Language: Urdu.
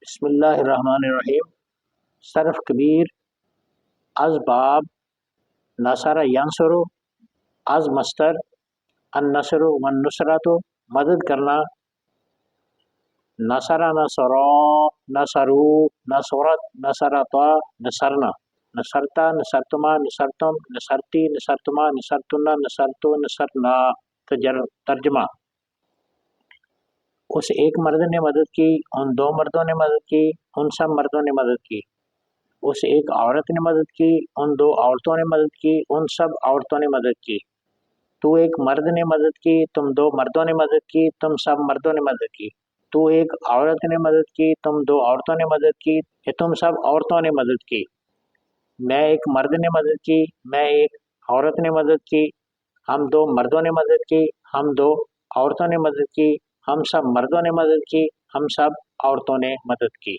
بسم اللہ الرحمن الرحیم۔ صرف کبیر از باب نصر ینصر از مستر النصر والنصرت مدد کرنا، نصر نصرا نصرو نصرت نصرتا نصرنا نصرتا نصرتما نصرتم نصرتی نصرتما نصرتنا نصرتو نصرنا۔ ترجمہ: اس ایک مرد نے مدد کی، ان دو مردوں نے مدد کی، ان سب مردوں نے مدد کی۔ اس ایک عورت نے مدد کی، ان دو عورتوں نے مدد کی، ان سب عورتوں نے مدد کی۔ تو ایک مرد نے مدد کی، تم دو مردوں نے مدد کی، تم سب مردوں نے مدد کی۔ تو ایک عورت نے مدد کی، تم دو عورتوں نے مدد کی، تم سب عورتوں نے مدد کی۔ میں ایک مرد نے مدد کی، میں ایک عورت نے مدد کی، ہم دو مردوں نے مدد کی، ہم دو عورتوں نے مدد کی، ہم سب مردوں نے مدد کی، ہم سب عورتوں نے مدد کی۔